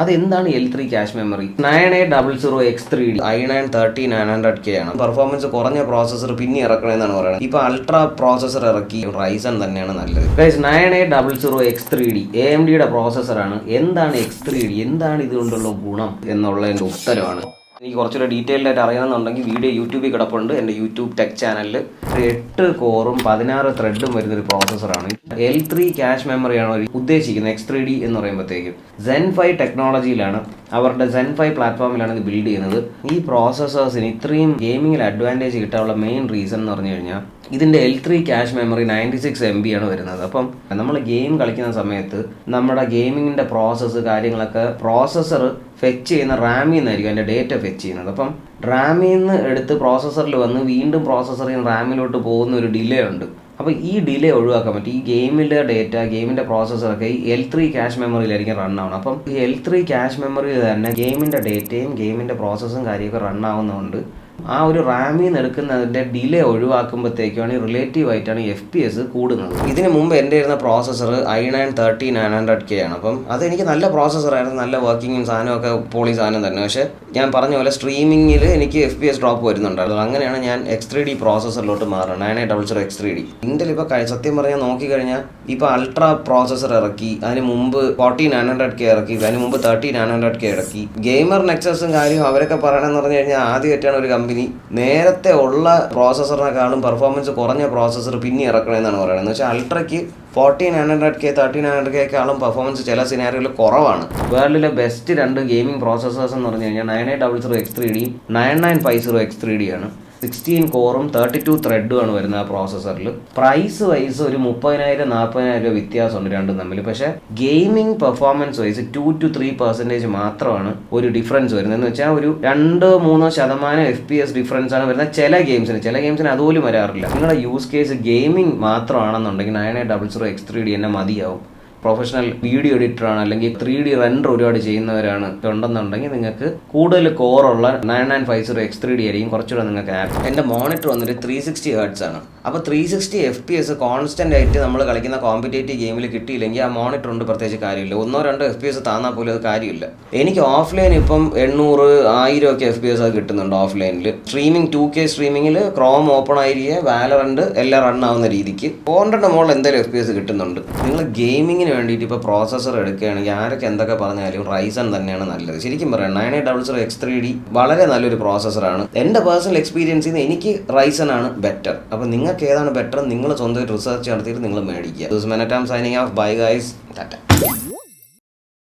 അതെന്താണ് L3 cache memory? 9800X3D i9 13900K ആണ്. Performance കുറഞ്ഞ പ്രോസസ്സർ പിന്നെ ഇറക്കണമെന്നാണ് പറയുന്നത്. ഇപ്പോൾ അൾട്രാ പ്രോസസ്സർ ഇറക്കി റൈസൺ തന്നെയാണ് നല്ലത്. 9800X3D AMDയുടെ പ്രോസസ്സറാണ്. എന്താണ് X3D? എന്താണ് ഇതുകൊണ്ടുള്ള ഗുണം എന്നുള്ളതിൻ്റെ ഉത്തരവാണ്. എനിക്ക് കുറച്ചുകൂടെ ഡീറ്റെയിൽഡ് ആയിട്ട് അറിയാമെന്നുണ്ടെങ്കിൽ വീഡിയോ യൂട്യൂബിൽ കിടപ്പുണ്ട്. എൻ്റെ യൂട്യൂബ് ടെക് ചാനലിൽ 8 കോറും 16 ത്രെഡും വരുന്നൊരു പ്രോസസ്സറാണ്. L3 ക്യാഷ് മെമ്മറിയാണ് ഉദ്ദേശിക്കുന്നത്. X3D എന്ന് പറയുമ്പോഴത്തേക്കും Zen 5 ടെക്നോളജിയിലാണ്, അവരുടെ Zen 5 പ്ലാറ്റ്ഫോമിലാണ് ഇത് ബിൽഡ് ചെയ്യുന്നത്. ഈ പ്രോസസ്സേഴ്സിന് ഇത്രയും ഗെയിമിങ്ങിൽ അഡ്വാൻറ്റേജ് കിട്ടാനുള്ള മെയിൻ റീസൺ എന്ന് പറഞ്ഞു കഴിഞ്ഞാൽ ഇതിൻ്റെ L3 ക്യാഷ് മെമ്മറി 96 MB ആണ് വരുന്നത്. അപ്പം നമ്മൾ ഗെയിം കളിക്കുന്ന സമയത്ത് നമ്മുടെ ഗെയിമിങ്ങിൻ്റെ പ്രോസസ്സ് കാര്യങ്ങളൊക്കെ പ്രോസസ്സർ ഫെച്ച് ചെയ്യുന്ന റാമിൽ നിന്നായിരിക്കും അതിൻ്റെ ഡേറ്റ ഫെച്ച് ചെയ്യുന്നത്. അപ്പം റാമിൽ നിന്ന് എടുത്ത് പ്രോസസ്സറിൽ വന്ന് വീണ്ടും പ്രോസസ്സറിൽ നിന്ന് റാമിലോട്ട് പോകുന്ന ഒരു ഡിലേ ഉണ്ട്. അപ്പോൾ ഈ ഡിലേ ഒഴിവാക്കാൻ പറ്റും. ഈ ഗെയിമിൻ്റെ ഡേറ്റ ഗെയിമിൻ്റെ പ്രോസസ്സറൊക്കെ ഈ L3 ക്യാഷ് മെമ്മറിയിലായിരിക്കും റൺ ആവണം. അപ്പം ഈ L3 ക്യാഷ് മെമ്മറിയിൽ തന്നെ ഗെയിമിൻ്റെ ഡേറ്റയും ഗെയിമിൻ്റെ പ്രോസസ്സും കാര്യമൊക്കെ റൺ ആവുന്നതുകൊണ്ട് ആ ഒരു റാമിൽ നിന്ന് എടുക്കുന്നതിൻ്റെ ഡിലേ ഒഴിവാക്കുമ്പോഴത്തേക്കാണ് റിലേറ്റീവ് ആയിട്ടാണ് FPS കൂടുന്നത്. ഇതിന് മുമ്പ് എൻ്റെ ഇരുന്ന പ്രോസസ്സർ i9 13900K ആണ്. അപ്പം അതെനിക്ക് നല്ല പ്രോസസ്സറായിരുന്നു, നല്ല വർക്കിങ്ങും സാധനമൊക്കെ പോളി സാധനം തന്നെ. പക്ഷേ ഞാൻ പറഞ്ഞ പോലെ സ്ട്രീമിങ്ങിൽ എനിക്ക് FPS ഡ്രോപ്പ് വരുന്നുണ്ടായിരുന്നു. അങ്ങനെയാണ് ഞാൻ X3D പ്രോസസ്സറിലോട്ട് മാറുന്നത്. 9800X3D ഇന്റൽ ഇപ്പോൾ സത്യം പറഞ്ഞാൽ നോക്കിക്കഴിഞ്ഞാൽ ഇപ്പോൾ അൾട്രാ പ്രോസസ്സർ ഇറക്കി, അതിന് മുമ്പ് 14900K ഇറക്കി, അതിന് മുമ്പ് 13900K ഇറക്കി. ഗെയിമർ നെക്സസും കാര്യവും അവരൊക്കെ പറയണമെന്ന് പറഞ്ഞു കഴിഞ്ഞാൽ ആദ്യമായിട്ടാണ് ഒരു കമ്പനി നേരത്തെ ഉള്ള പ്രോസസ്സറിനെക്കാളും പെർഫോമൻസ് കുറഞ്ഞ പ്രോസസ്സർ പിന്നെ ഇറക്കണമെന്നാണ് പറയുന്നത്. എന്ന് വെച്ചാൽ അൾട്രയ്ക്ക് 14900K 13900Kക്കാളും പെർഫോമൻസ് ചില സിനാരിയോയിൽ കുറവാണ്. വേൾഡിലെ ബെസ്റ്റ് 2 ഗെയിമിംഗ് പ്രോസസ്സേഴ്സ് എന്ന് പറഞ്ഞു കഴിഞ്ഞാൽ 9800X3D 9950X3D ആണ്. 16 കോറും 32 ത്രെഡുമാണ് വരുന്നത് ആ പ്രോസസ്സറിൽ. പ്രൈസ് വൈസ് ഒരു 30,000-40,000 രൂപ വ്യത്യാസമുണ്ട് രണ്ടും തമ്മിൽ. പക്ഷേ ഗെയിമിംഗ് പെർഫോമൻസ് വൈസ് 2-3% മാത്രമാണ് ഒരു ഡിഫറൻസ് വരുന്നത്. എന്ന് വെച്ചാൽ ഒരു 2-3% FPS ഡിഫറൻസ് ആണ് വരുന്നത് ചില ഗെയിംസിന് അതുപോലും വരാറില്ല. നിങ്ങളുടെ യൂസ് കേസ് ഗെയിമിംഗ് മാത്രമാണെന്നുണ്ടെങ്കിൽ 9800X3D തന്നെ മതിയാവും. പ്രൊഫഷണൽ വീഡിയോ എഡിറ്ററാണ് അല്ലെങ്കിൽ 3D റെൻഡർ ഒരുപാട് ചെയ്യുന്നവരാണ് ഉണ്ടെന്നുണ്ടെങ്കിൽ നിങ്ങൾക്ക് കൂടുതൽ കോറുള്ള 9950X3D ആയിരിക്കും കുറച്ചുകൂടെ നിങ്ങൾക്ക് ആപ്പ്. എൻ്റെ മോണിറ്റർ വന്നിട്ട് 360 Hz ആണ്. അപ്പോൾ 360 FPS കോൺസ്റ്റൻ്റ് ആയിട്ട് നമ്മൾ കളിക്കുന്ന കോമ്പറ്റേറ്റീവ് ഗെയിമിൽ കിട്ടിയില്ലെങ്കിൽ ആ മോണിറ്റർ കൊണ്ട് പ്രത്യേകിച്ച് കാര്യമില്ല. 1-2 FPS താന്നാൽ പോലും അത് കാര്യമില്ല. എനിക്ക് ഓഫ്ലൈൻ ഇപ്പം 800-1000 ഒക്കെ FPS അത് കിട്ടുന്നുണ്ട് ഓഫ്ലൈനിൽ. സ്ട്രീമിംഗ് 2K സ്ട്രീമിങ്ങിൽ ക്രോം ഓപ്പൺ ആയിരിക്കുക, വാലറന്റ് എല്ലാം റൺ ആവുന്ന രീതിക്ക് 400 മുകളിൽ എന്തായാലും FPS കിട്ടുന്നുണ്ട്. നിങ്ങൾ ഗെയിമിങ്ങിന് വേണ്ടിയിട്ട് ഇപ്പോൾ പ്രോസസ്സർ എടുക്കുകയാണെങ്കിൽ ആരൊക്കെ എന്തൊക്കെ പറഞ്ഞാലും റൈസൺ തന്നെയാണ് നല്ലത്. ശരിക്കും പറയാം 9800X3D വളരെ നല്ലൊരു പ്രോസസ്സറാണ്. എൻ്റെ പേഴ്സണൽ എക്സ്പീരിയൻസിൽ നിന്ന് എനിക്ക് റൈസൺ ആണ് ബെറ്റർ. അപ്പോൾ നിങ്ങൾക്ക് ഏതാണ് ബെറ്റർ നിങ്ങൾ സ്വന്തമായിട്ട് റിസർച്ച് നടത്തിയിട്ട് നിങ്ങൾ മേടിക്കുക. ദിസ് മെനറ്റാം signing off. Bye guys, Tata.